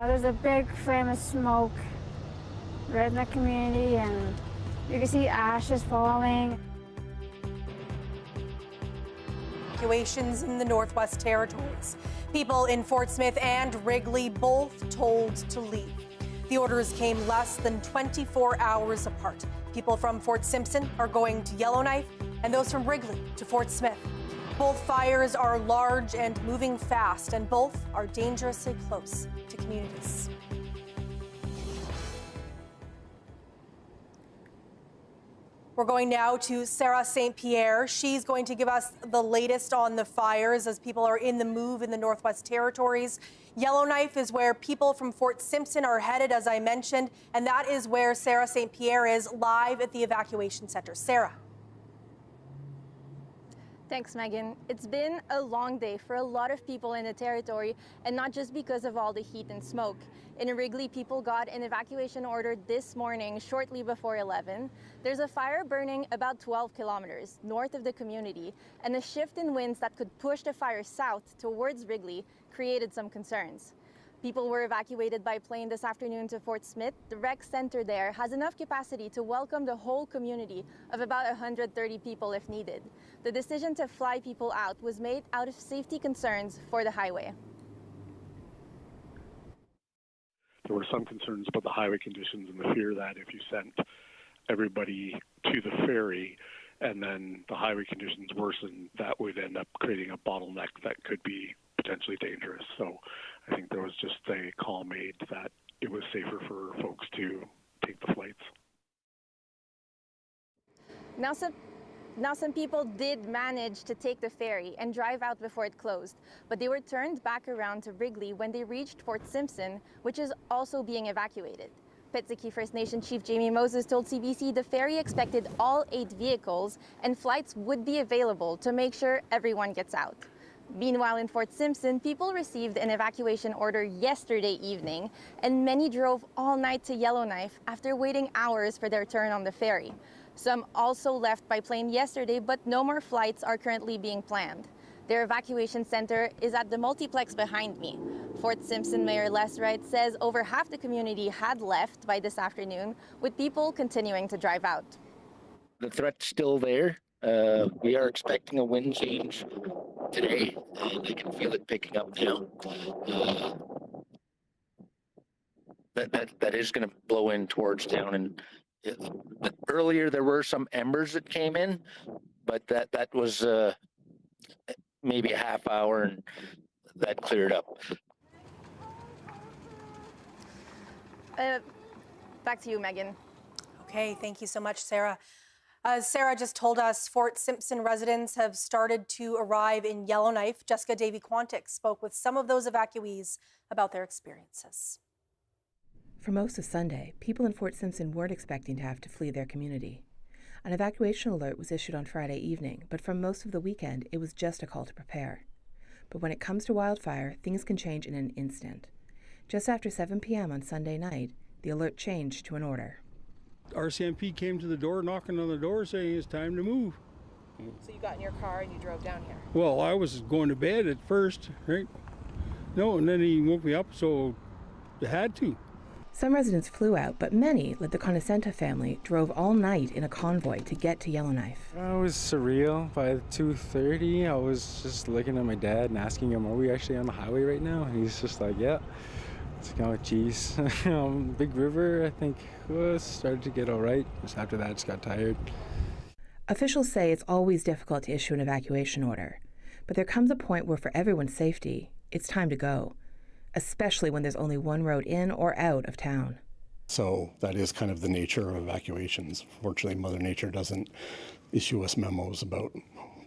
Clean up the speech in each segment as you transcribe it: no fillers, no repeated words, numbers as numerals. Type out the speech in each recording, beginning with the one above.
There's a big flame of smoke right in the community, and you can see ashes falling. Evacuations in the Northwest Territories. People in Fort Smith and Wrigley both told to leave. The orders came less than 24 hours apart. People from Fort Simpson are going to Yellowknife, and those from Wrigley to Fort Smith. Both fires are large and moving fast, and both are dangerously close to communities. We're going now to Sarah St. Pierre. She's going to give us the latest on the fires as people are in the move in the Northwest Territories. Yellowknife is where people from Fort Simpson are headed, as I mentioned, and that is where Sarah St. Pierre is live at the evacuation center. Sarah. Thanks, Megan. It's been a long day for a lot of people in the territory, and not just because of all the heat and smoke. In Wrigley, people got an evacuation order this morning, shortly before 11. There's a fire burning about 12 kilometers north of the community, and a shift in winds that could push the fire south towards Wrigley created some concerns. People were evacuated by plane this afternoon to Fort Smith. The rec center there has enough capacity to welcome the whole community of about 130 people if needed. The decision to fly people out was made out of safety concerns for the highway. There were some concerns about the highway conditions and the fear that if you sent everybody to the ferry and then the highway conditions worsened, that would end up creating a bottleneck that could be potentially dangerous. So I think there was just a call made that it was safer for folks to take the flights. Now some people did manage to take the ferry and drive out before it closed, but they were turned back around to Wrigley when they reached Fort Simpson, which is also being evacuated. Petsiki First Nation Chief Jamie Moses told CBC the ferry expected all 8 vehicles and flights would be available to make sure everyone gets out. Meanwhile, in Fort Simpson, people received an evacuation order yesterday evening, and many drove all night to Yellowknife after waiting hours for their turn on the ferry. Some also left by plane yesterday, but no more flights are currently being planned. Their evacuation center is at the multiplex behind me. Fort Simpson Mayor Les Wright says over half the community had left by this afternoon, with people continuing to drive out. The threat's still there. We are expecting a wind change today, and I can feel it picking up now. That is going to blow in towards town. And earlier there were some embers that came in, but that was maybe a half hour, and that cleared up. Back to you, Megan. Okay, thank you so much, Sarah. As Sarah just told us, Fort Simpson residents have started to arrive in Yellowknife. Jessica Davy-Quantick spoke with some of those evacuees about their experiences. For most of Sunday, people in Fort Simpson weren't expecting to have to flee their community. An evacuation alert was issued on Friday evening, but for most of the weekend, it was just a call to prepare. But when it comes to wildfire, things can change in an instant. Just after 7 p.m. on Sunday night, the alert changed to an order. RCMP came to the door, knocking on the door, saying it's time to move. So you got in your car and you drove down here? Well, I was going to bed at first, right? No, and then he woke me up, so I had to. Some residents flew out, but many, like the Conoscenta family, drove all night in a convoy to get to Yellowknife. It was surreal. By 2:30, I was just looking at my dad and asking him, are we actually on the highway right now? And he's just like, yeah. It's kind of geez. Big River, I think, started to get all right. Just after that, just got tired. Officials say it's always difficult to issue an evacuation order, but there comes a point where for everyone's safety, it's time to go, especially when there's only one road in or out of town. So that is kind of the nature of evacuations. Fortunately, Mother Nature doesn't issue us memos about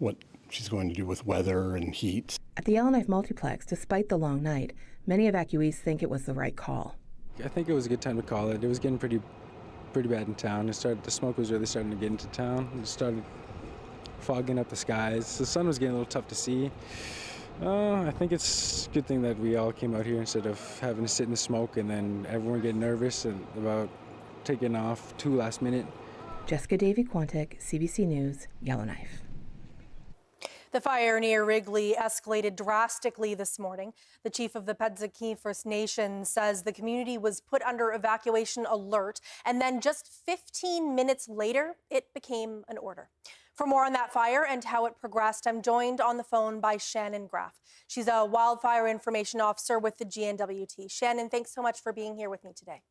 what she's going to do with weather and heat. At the Yellowknife Multiplex, despite the long night, many evacuees think it was the right call. I think it was a good time to call it. It was getting pretty bad in town. The smoke was really starting to get into town. It started fogging up the skies. The sun was getting a little tough to see. I think it's a good thing that we all came out here instead of having to sit in the smoke and then everyone getting nervous about taking off too last minute. Jessica Davy-Quantick, CBC News, Yellowknife. The fire near Wrigley escalated drastically this morning. The chief of the Pedzaki First Nation says the community was put under evacuation alert, and then just 15 minutes later, it became an order. For more on that fire and how it progressed, I'm joined on the phone by Shannon Graff. She's a wildfire information officer with the GNWT. Shannon, thanks so much for being here with me today.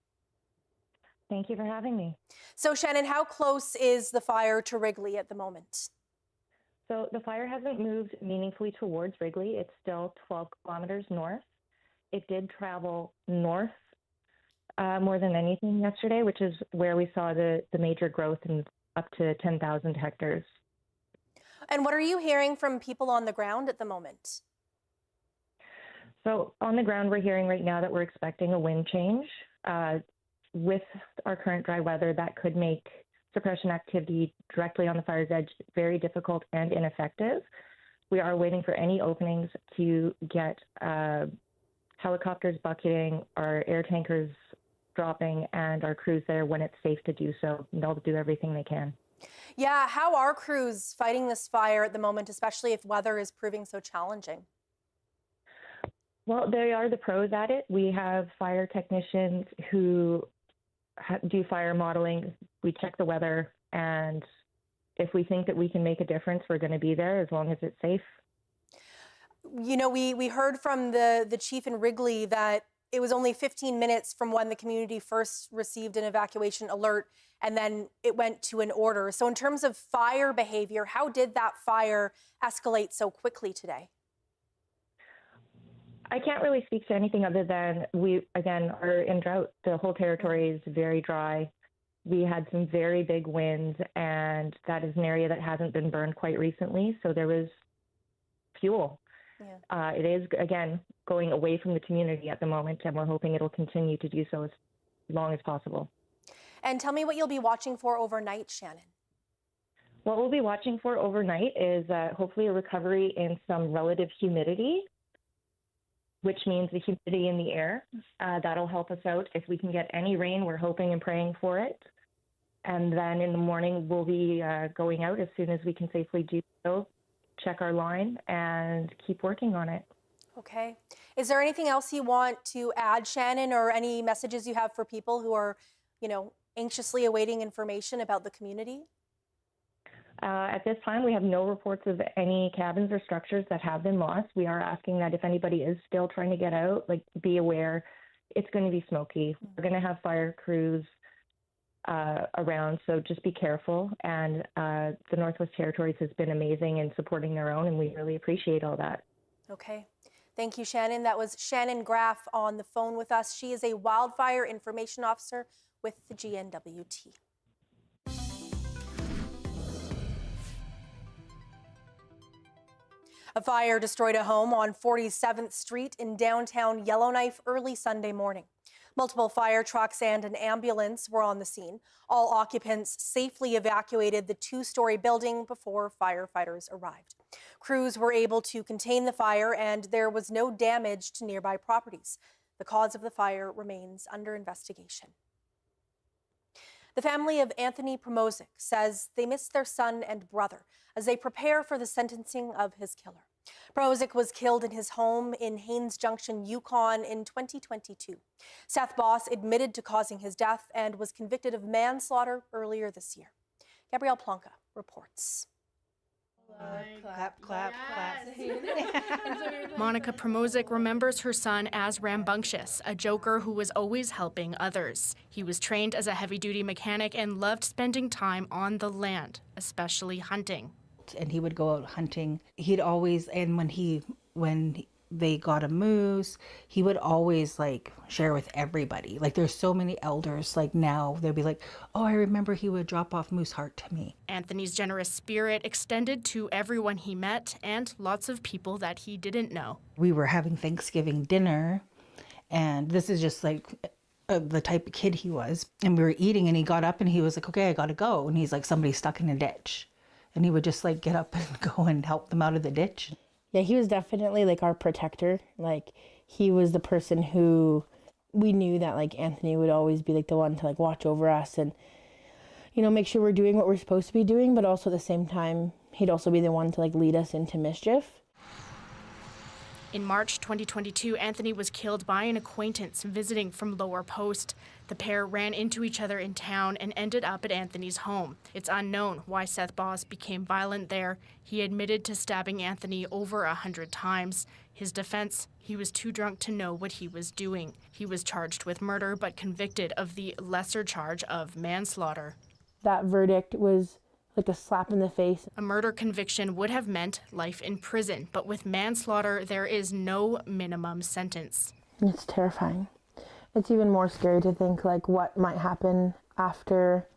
Thank you for having me. So Shannon, how close is the fire to Wrigley at the moment? So the fire hasn't moved meaningfully towards Wrigley. It's still 12 kilometers north. It did travel north more than anything yesterday, which is where we saw the major growth in up to 10,000 hectares. And what are you hearing from people on the ground at the moment? So on the ground, we're hearing right now that we're expecting a wind change. With our current dry weather, that could make suppression activity directly on the fire's edge very difficult and ineffective. We are waiting for any openings to get helicopters bucketing, our air tankers dropping, and our crews there when it's safe to do so. They'll do everything they can. Yeah, how are crews fighting this fire at the moment, especially if weather is proving so challenging? Well, they are the pros at it. We have fire technicians who do fire modeling. We check the weather, and if we think that we can make a difference, we're going to be there as long as it's safe. You know, we heard from the chief in Wrigley that it was only 15 minutes from when the community first received an evacuation alert, and then it went to an order. So in terms of fire behavior, how did that fire escalate so quickly today? I can't really speak to anything other than we, again, are in drought. The whole territory is very dry. We had some very big winds, and that is an area that hasn't been burned quite recently. So there was fuel. Yeah. It is, again, going away from the community at the moment, and we're hoping it'll continue to do so as long as possible. And tell me what you'll be watching for overnight, Shannon. What we'll be watching for overnight is hopefully a recovery in some relative humidity, which means the humidity in the air. That'll help us out. If we can get any rain, we're hoping and praying for it. And then in the morning, we'll be going out as soon as we can safely do so, check our line, and keep working on it. Okay. Is there anything else you want to add, Shannon, or any messages you have for people who are, you know, anxiously awaiting information about the community? At this time, we have no reports of any cabins or structures that have been lost. We are asking that if anybody is still trying to get out, like, be aware it's going to be smoky. We're going to have fire crews around, so just be careful. And the Northwest Territories has been amazing in supporting their own, and we really appreciate all that. Okay. Thank you, Shannon. That was Shannon Graff on the phone with us. She is a wildfire information officer with the GNWT. A fire destroyed a home on 47th Street in downtown Yellowknife early Sunday morning. Multiple fire trucks and an ambulance were on the scene. All occupants safely evacuated the two-story building before firefighters arrived. Crews were able to contain the fire, and there was no damage to nearby properties. The cause of the fire remains under investigation. The family of Anthony Promozic says they miss their son and brother as they prepare for the sentencing of his killer. Promozic was killed in his home in Haines Junction, Yukon in 2022. Seth Boss admitted to causing his death and was convicted of manslaughter earlier this year. Gabrielle Plonka reports. Clap, clap, clap. Monica Promozic remembers her son as rambunctious, a joker who was always helping others. He was trained as a heavy-duty mechanic and loved spending time on the land, especially hunting. And he would go out hunting. He'd always, and when they got a moose, he would always share with everybody. There's so many elders, now they'll be like, oh, I remember he would drop off moose heart to me. Anthony's generous spirit extended to everyone he met and lots of people that he didn't know. We were having Thanksgiving dinner, and this is just the type of kid he was. And we were eating, and he got up and he was like, okay, I gotta go. And he's like, somebody's stuck in a ditch. And he would just get up and go and help them out of the ditch. Yeah, he was definitely our protector. He was the person who we knew that Anthony would always be the one to watch over us and, make sure we're doing what we're supposed to be doing, but also at the same time, he'd also be the one to like lead us into mischief. In March 2022, Anthony was killed by an acquaintance visiting from Lower Post. The pair ran into each other in town and ended up at Anthony's home. It's unknown why Seth Boss became violent there. He admitted to stabbing Anthony over 100 times. His defense, he was too drunk to know what he was doing. He was charged with murder but convicted of the lesser charge of manslaughter. That verdict was like a slap in the face. A murder conviction would have meant life in prison, but with manslaughter, there is no minimum sentence. It's terrifying. It's even more scary to think like what might happen after,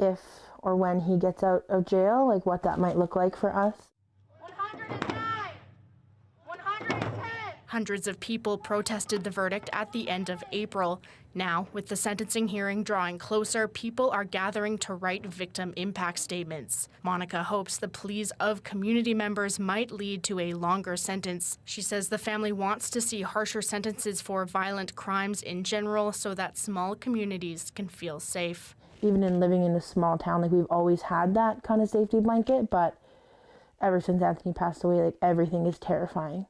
if or when he gets out of jail, like what that might look like for us. 109! 110! Hundreds of people protested the verdict at the end of April. Now, with the sentencing hearing drawing closer, people are gathering to write victim impact statements. Monica hopes the pleas of community members might lead to a longer sentence. She says the family wants to see harsher sentences for violent crimes in general so that small communities can feel safe. Even in living in a small town, like we've always had that kind of safety blanket, but ever since Anthony passed away, like everything is terrifying.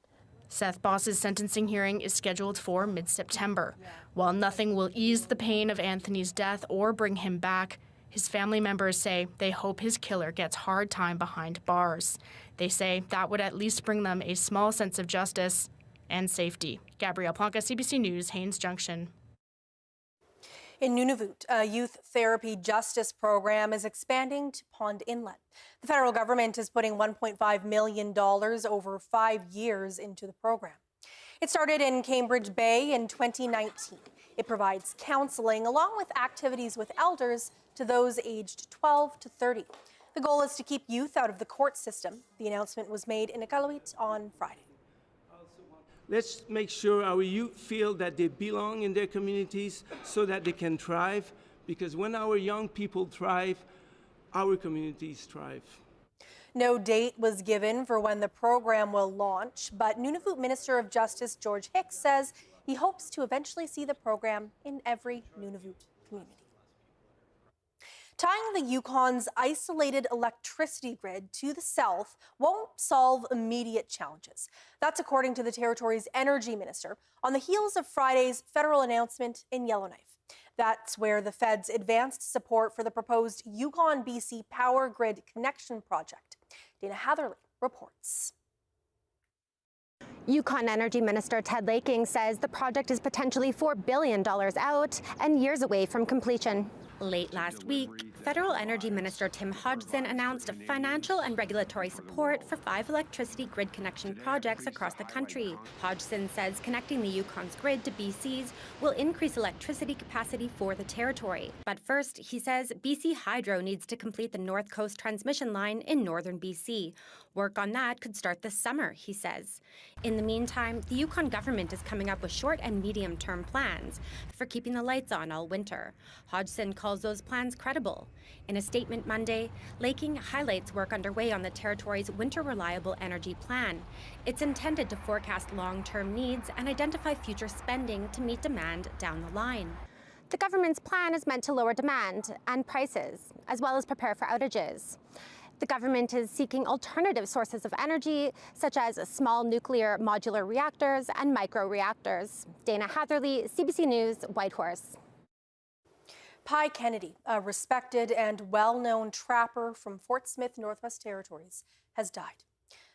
Seth Boss's sentencing hearing is scheduled for mid-September. While nothing will ease the pain of Anthony's death or bring him back, his family members say they hope his killer gets hard time behind bars. They say that would at least bring them a small sense of justice and safety. Gabrielle Plonka, CBC News, Haines Junction. In Nunavut, a youth therapy justice program is expanding to Pond Inlet. The federal government is putting $1.5 million over 5 years into the program. It started in Cambridge Bay in 2019. It provides counseling along with activities with elders to those aged 12 to 30. The goal is to keep youth out of the court system. The announcement was made in Iqaluit on Friday. Let's make sure our youth feel that they belong in their communities so that they can thrive, because when our young people thrive, our communities thrive. No date was given for when the program will launch, but Nunavut Minister of Justice George Hicks says he hopes to eventually see the program in every Nunavut community. Tying the Yukon's isolated electricity grid to the south won't solve immediate challenges. That's according to the territory's energy minister on the heels of Friday's federal announcement in Yellowknife. That's where the feds advanced support for the proposed Yukon BC Power Grid Connection Project. Dana Hatherley reports. Yukon Energy Minister Ted Laking says the project is potentially $4 billion out and years away from completion. Late last week, Federal Energy Minister Tim Hodgson announced financial and regulatory support for 5 electricity grid connection projects across the country. Hodgson says connecting the Yukon's grid to BC's will increase electricity capacity for the territory. But first, he says BC Hydro needs to complete the North Coast transmission line in northern BC. Work on that could start this summer, he says. In the meantime, the Yukon government is coming up with short and medium-term plans for keeping the lights on all winter. Hodgson calls those plans credible. In a statement Monday, Laking highlights work underway on the territory's Winter Reliable Energy Plan. It's intended to forecast long-term needs and identify future spending to meet demand down the line. The government's plan is meant to lower demand and prices, as well as prepare for outages. The government is seeking alternative sources of energy, such as small nuclear modular reactors and micro-reactors. Dana Hatherley, CBC News, Whitehorse. Pi Kennedy, a respected and well-known trapper from Fort Smith, Northwest Territories, has died.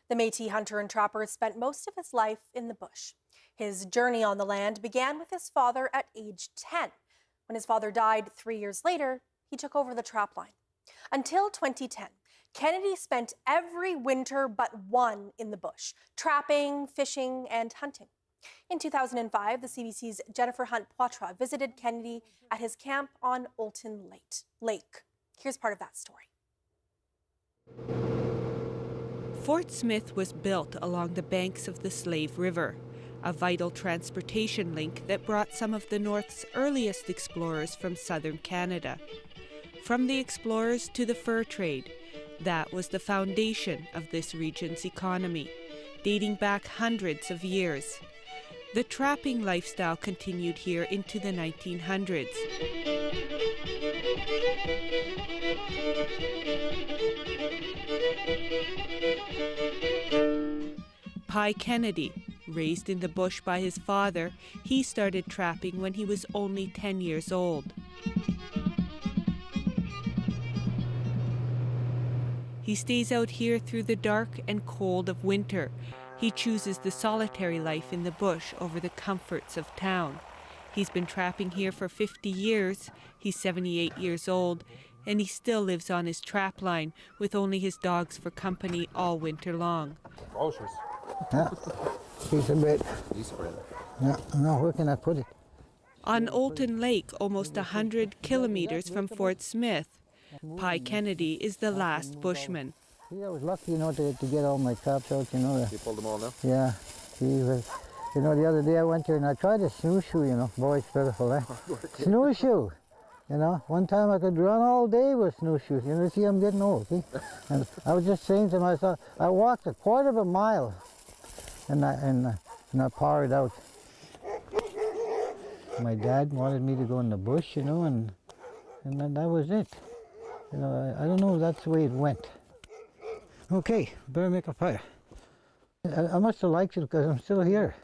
The Métis hunter and trapper spent most of his life in the bush. His journey on the land began with his father at age 10. When his father died 3 years later, he took over the trap line. Until 2010, Kennedy spent every winter but one in the bush, trapping, fishing, and hunting. In 2005, the CBC's Jennifer Hunt-Poitras visited Kennedy at his camp on Olton Lake. Here's part of that story. Fort Smith was built along the banks of the Slave River, a vital transportation link that brought some of the North's earliest explorers from southern Canada. From the explorers to the fur trade, that was the foundation of this region's economy, dating back hundreds of years. The trapping lifestyle continued here into the 1900s. Pye Kennedy, raised in the bush by his father, he started trapping when he was only 10 years old. He stays out here through the dark and cold of winter. He chooses the solitary life in the bush over the comforts of town. He's been trapping here for 50 years. He's 78 years old, and he still lives on his trap line with only his dogs for company all winter long. Yeah, piece of bread. Yeah, no, where can I put it? On Olton Lake, almost 100 kilometers from Fort Smith, Pye Kennedy is the last bushman. See, I was lucky, to get all my traps out, You pulled them all now? Yeah. See, the other day I went there and I tried a snowshoe, Boy, it's beautiful, eh? Snowshoe, One time I could run all day with snowshoes. See, I'm getting old, see? And I was just saying to myself, I walked a quarter of a mile and I powered out. My dad wanted me to go in the bush, and then that was it. I don't know if that's the way it went. Okay, better make a fire. I must have liked it because I'm still here.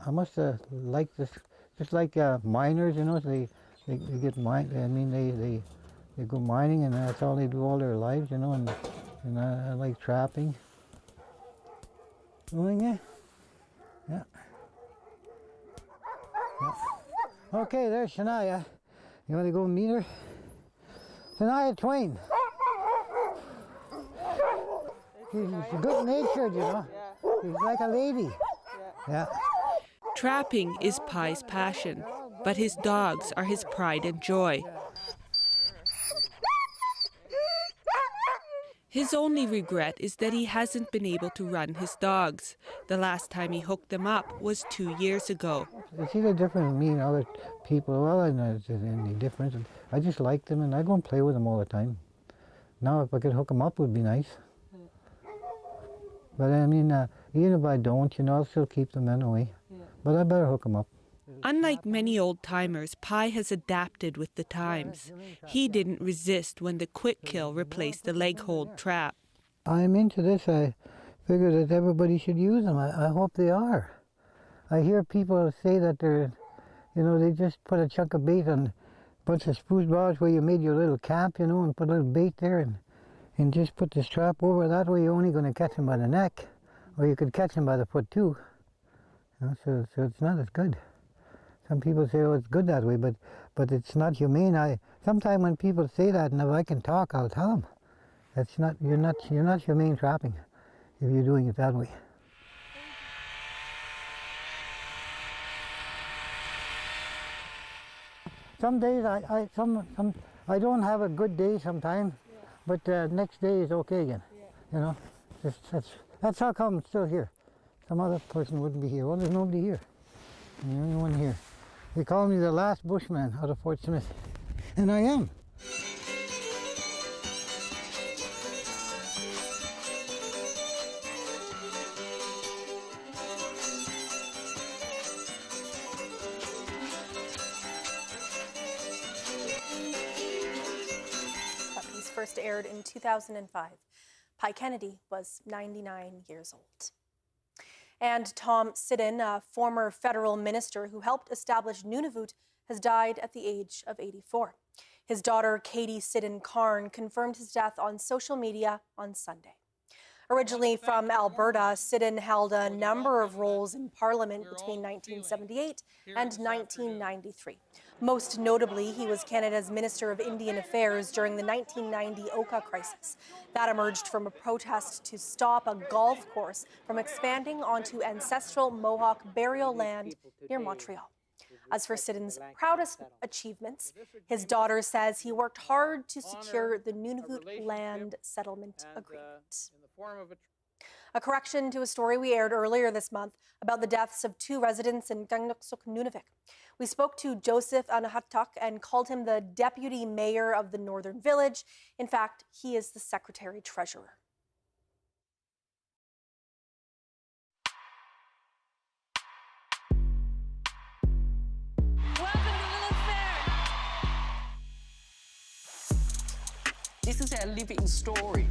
I must have liked this, just like miners, they get mine. They go mining and that's all they do all their lives, and I like trapping. Going yeah. Yeah. Okay, there's Shania. You want to go meet her? Shania Twain. She's good-natured, She's like a lady. Yeah. Trapping is Pye's passion, but his dogs are his pride and joy. His only regret is that he hasn't been able to run his dogs. The last time he hooked them up was 2 years ago. You see the difference in me and other people? Well, I know there's any difference. I just like them and I go and play with them all the time. Now, if I could hook them up, it would be nice. But even if I don't, I'll still keep them anyway. But I better hook them up. Unlike many old-timers, Pye has adapted with the times. He didn't resist when the quick kill replaced the leg-hold trap. I'm into this. I figure that everybody should use them. I hope they are. I hear people say that they just put a chunk of bait on a bunch of spruce boughs where you made your little camp, and put a little bait there and just put this trap over. That way you're only going to catch them by the neck, or you could catch them by the foot too. So it's not as good. Some people say, oh, it's good that way, but it's not humane. Sometimes when people say that, and if I can talk, I'll tell them. You're not humane trapping if you're doing it that way. Some days I don't have a good day sometimes, but next day is okay again. That's how come I'm still here. Some other person wouldn't be here. Well, there's nobody here. I'm the only one here. They call me the last bushman out of Fort Smith, and I am. That piece first aired in 2005. Pye Kennedy was 99 years old. And Tom Sidden, a former federal minister who helped establish Nunavut, has died at the age of 84. His daughter, Katie Sidden-Carn, confirmed his death on social media on Sunday. Originally from Alberta, Sidden held a number of roles in Parliament between 1978 and 1993. Most notably, he was Canada's Minister of Indian Affairs during the 1990 Oka crisis. That emerged from a protest to stop a golf course from expanding onto ancestral Mohawk burial land near Montreal. As for Sidden's proudest achievements, his daughter says he worked hard to secure the Nunavut land settlement agreement. A correction to a story we aired earlier this month about the deaths of 2 residents in Gangnuk-suk, Nunavik. We spoke to Joseph Anahatak and called him the deputy mayor of the northern village. In fact, he is the secretary treasurer. This is our living story.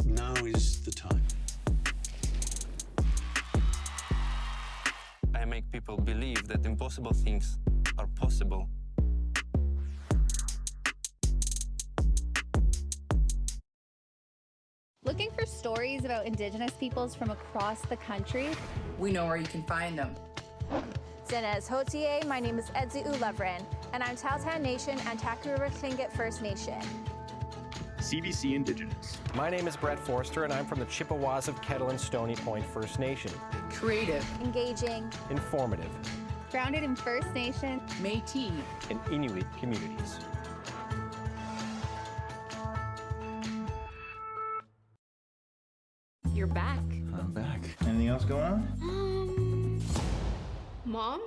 Now is the time. I make people believe that impossible things are possible. Looking for stories about Indigenous peoples from across the country? We know where you can find them. Zinez Hotier, my name is Edzi Ulevren, and I'm Tahltan Nation and Takarura Tlingit First Nation. CBC Indigenous. My name is Brett Forster, and I'm from the Chippewas of Kettle and Stony Point First Nation. Creative. Engaging. Informative. Grounded in First Nation, Métis, and Inuit communities. You're back. I'm back. Anything else going on? Mom?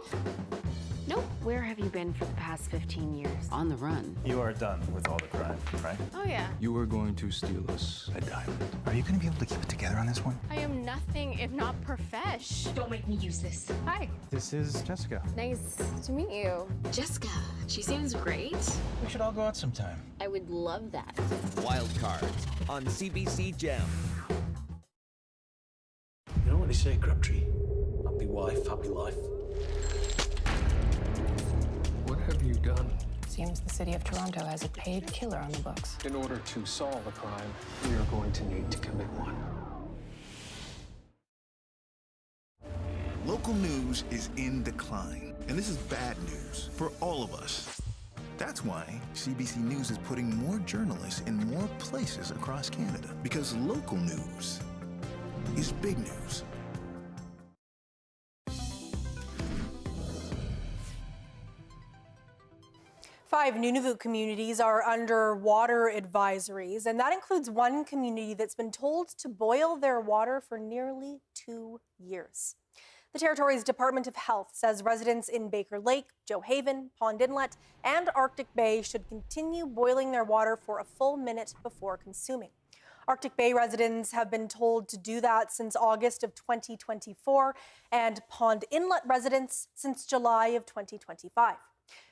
Nope. Where have you been for the past 15 years? On the run. You are done with all the crime, right? Oh, yeah. You are going to steal us a diamond. Are you going to be able to keep it together on this one? I am nothing if not profesh. Don't make me use this. Hi. This is Jessica. Nice to meet you. Jessica, she seems great. We should all go out sometime. I would love that. Wild Cards on CBC Gem. You know what they say, Crabtree? Happy wife, happy life. What have you done? Seems the city of Toronto has a paid killer on the books. In order to solve a crime, we are going to need to commit one. Local news is in decline, and this is bad news for all of us. That's why CBC News is putting more journalists in more places across Canada, because local news is big news. Five Nunavut communities are under water advisories, and that includes one community that's been told to boil their water for nearly 2 years. The territory's Department of Health says residents in Baker Lake, Joe Haven, Pond Inlet, and Arctic Bay should continue boiling their water for a full minute before consuming. Arctic Bay residents have been told to do that since August of 2024, and Pond Inlet residents since July of 2025.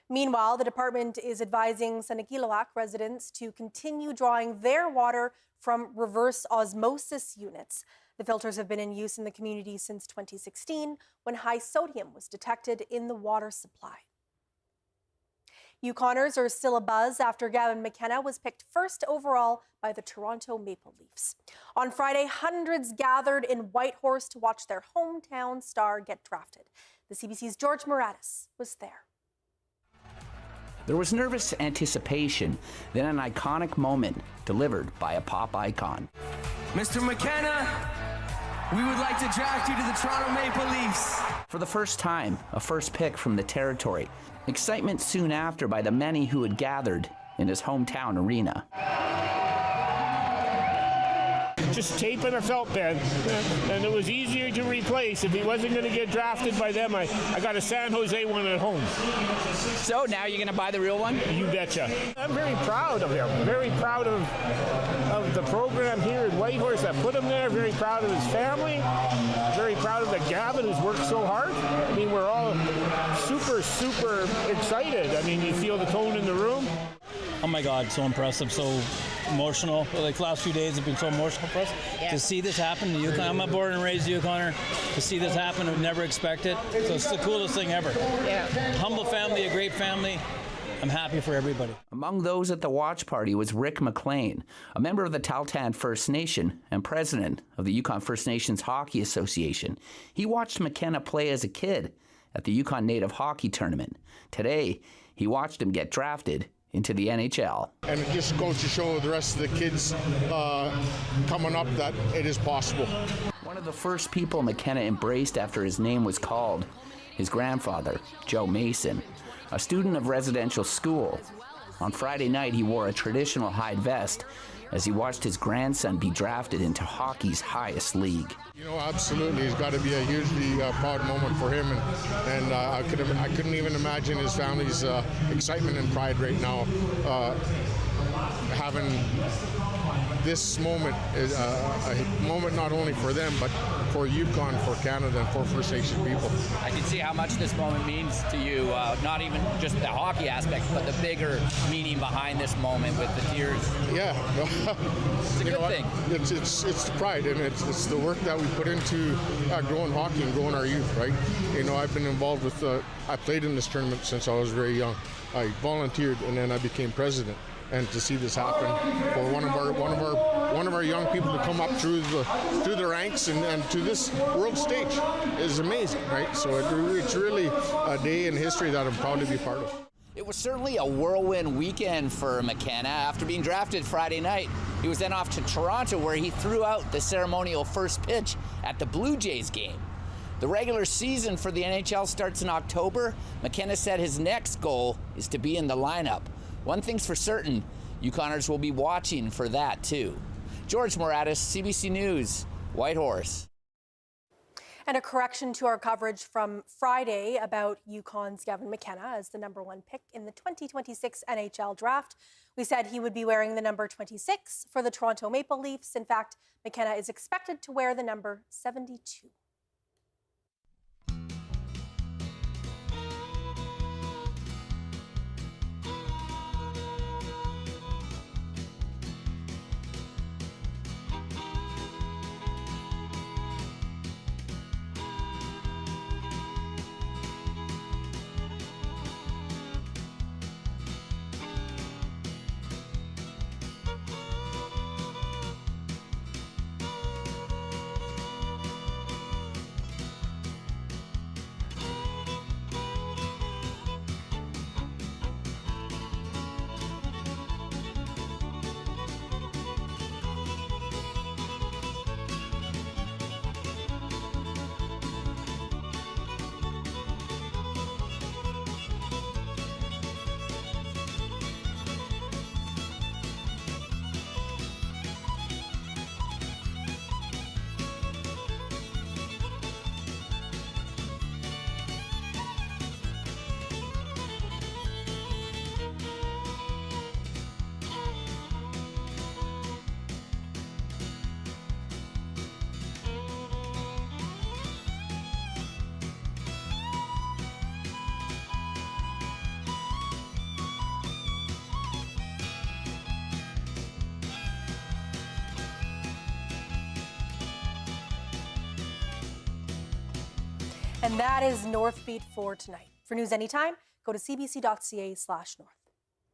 Meanwhile, the department is advising Senekilowak residents to continue drawing their water from reverse osmosis units. The filters have been in use in the community since 2016, when high sodium was detected in the water supply. Yukoners are still abuzz after Gavin McKenna was picked first overall by the Toronto Maple Leafs. On Friday, hundreds gathered in Whitehorse to watch their hometown star get drafted. The CBC's George Moratis was there. There was nervous anticipation, then an iconic moment delivered by a pop icon. Mr. McKenna, we would like to draft you to the Toronto Maple Leafs. For the first time, a first pick from the territory. Excitement soon after by the many who had gathered in his hometown arena. Just tape and a felt pen, and it was easier to replace. If he wasn't going to get drafted by them, I got a San Jose one at home. So now you're going to buy the real one? You betcha. I'm very proud of him. Very proud of the program here in Whitehorse that put him there. Very proud of his family. Very proud of the Gavin who's worked so hard. I mean, we're all super, super excited. I mean, you feel the tone in the room. Oh my God, so impressive, so emotional. Like the last few days have been so emotional for us. Yeah. To see this happen in Yukon, I'm a born and raised Yukoner. To see this happen, I would never expect it. So it's the coolest thing ever. Yeah. Humble family, a great family. I'm happy for everybody. Among those at the watch party was Rick McLean, a member of the Tahltan First Nation and president of the Yukon First Nations Hockey Association. He watched McKenna play as a kid at the Yukon Native Hockey Tournament. Today, he watched him get drafted into the NHL. And it just goes to show the rest of the kids coming up that it is possible. One of the first people McKenna embraced after his name was called, his grandfather, Joe Mason, a student of residential school. On Friday night, he wore a traditional hide vest as he watched his grandson be drafted into hockey's highest league. You know, absolutely, it's got to be a hugely proud moment for him, and I couldn't even imagine his family's excitement and pride right now, having this moment is a moment not only for them, but for Yukon, for Canada, and for First Nation people. I can see how much this moment means to you, not even just the hockey aspect, but the bigger meaning behind this moment with the tears. Yeah. It's a good thing. It's the pride, and it's the work that we put into growing hockey and growing our youth, right? You know, I've been involved with, I played in this tournament since I was very young. I volunteered, and then I became president. And to see this happen for one of our young people to come up through the ranks and to this world stage is amazing, right? So it's really a day in history that I'm proud to be part of. It was certainly a whirlwind weekend for McKenna. After being drafted Friday night, he was then off to Toronto, where he threw out the ceremonial first pitch at the Blue Jays game. The regular season for the NHL starts in October. McKenna said his next goal is to be in the lineup. One thing's for certain, Yukoners will be watching for that too. George Moratis, CBC News, Whitehorse. And a correction to our coverage from Friday about Yukon's Gavin McKenna as the #1 pick in the 2026 NHL draft. We said he would be wearing the number 26 for the Toronto Maple Leafs. In fact, McKenna is expected to wear the number 72. And that is Northbeat for tonight. For news anytime, go to cbc.ca/north.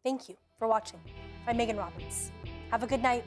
Thank you for watching. I'm Megan Roberts. Have a good night.